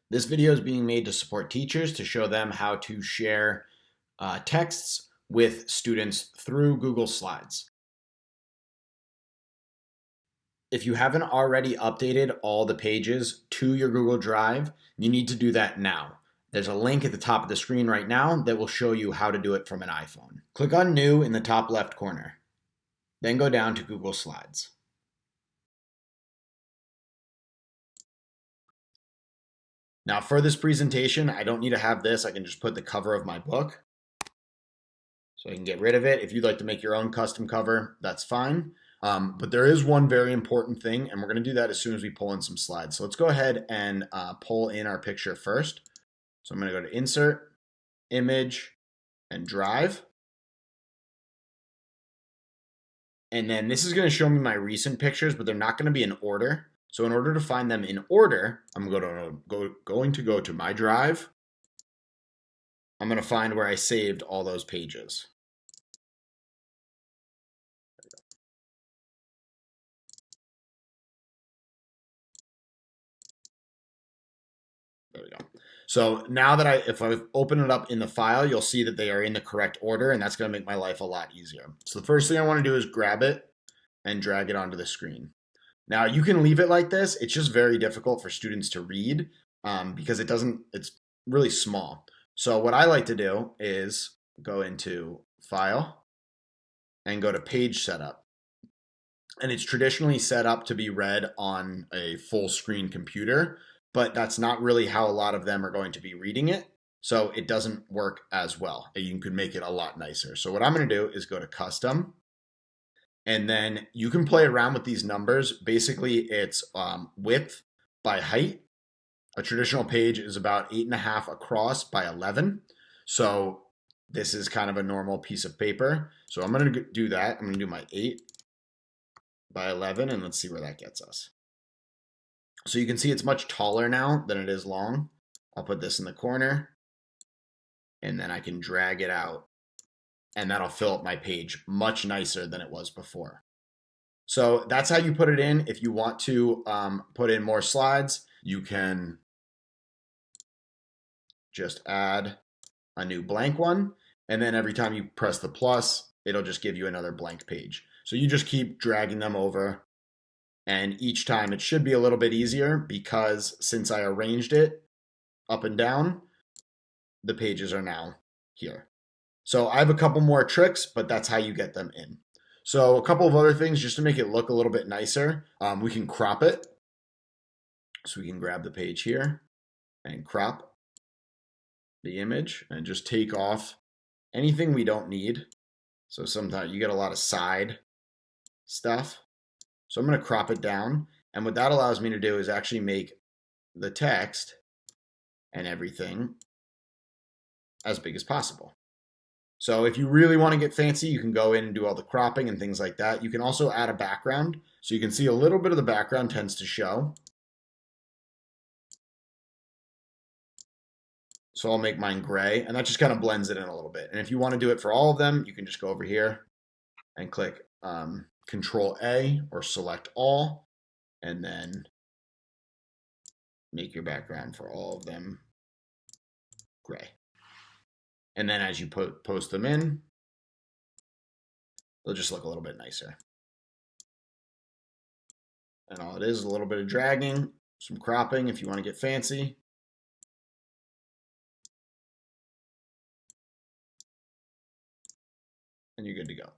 This video is being made to support teachers to show them how to share texts with students through Google Slides. If you haven't already updated all the pages to your Google Drive, you need to do that now. There's a link at the top of the screen right now that will show you how to do it from an iPhone. Click on New in the top left corner. Then go down to Google Slides. Now for this presentation, I don't need to have this. I can just put the cover of my book. So I can get rid of it. If you'd like to make your own custom cover, that's fine. But there is one very important thing, and we're going to do that as soon as we pull in some slides. So let's go ahead and pull in our picture first. So I'm going to go to Insert, Image, and Drive. And then this is going to show me my recent pictures, but they're not going to be in order. So in order to find them in order, I'm going to go to My Drive. I'm going to find where I saved all those pages. There we go. So now that if I open it up in the file, you'll see that they are in the correct order, and that's going to make my life a lot easier. So the first thing I want to do is grab it and drag it onto the screen. Now you can leave it like this. It's just very difficult for students to read because it's really small. So what I like to do is go into File and go to Page Setup. And it's traditionally set up to be read on a full screen computer, but that's not really how a lot of them are going to be reading it. So it doesn't work as well. You could make it a lot nicer. So what I'm going to do is go to Custom, and then you can play around with these numbers. Basically, it's width by height. A traditional page is about 8.5 across by 11. So this is kind of a normal piece of paper. So I'm going to do that. I'm going to do my 8 by 11, and let's see where that gets us. So you can see it's much taller now than it is long. I'll put this in the corner, and then I can drag it out, and that'll fill up my page much nicer than it was before. So that's how you put it in. If you want to put in more slides, you can just add a new blank one, and then every time you press the plus, it'll just give you another blank page. So you just keep dragging them over, and each time it should be a little bit easier because since I arranged it up and down, the pages are now here. So I have a couple more tricks, but that's how you get them in. So a couple of other things just to make it look a little bit nicer. We can crop it. So we can grab the page here and crop the image and just take off anything we don't need. So sometimes you get a lot of side stuff. So I'm going to crop it down. And what that allows me to do is actually make the text and everything as big as possible. So if you really want to get fancy, you can go in and do all the cropping and things like that. You can also add a background. So you can see a little bit of the background tends to show. So I'll make mine gray, and that just kind of blends it in a little bit. And if you want to do it for all of them, you can just go over here and click Control A or select all, and then make your background for all of them gray. And then as you post them in, they'll just look a little bit nicer. And all it is a little bit of dragging, some cropping if you want to get fancy. And you're good to go.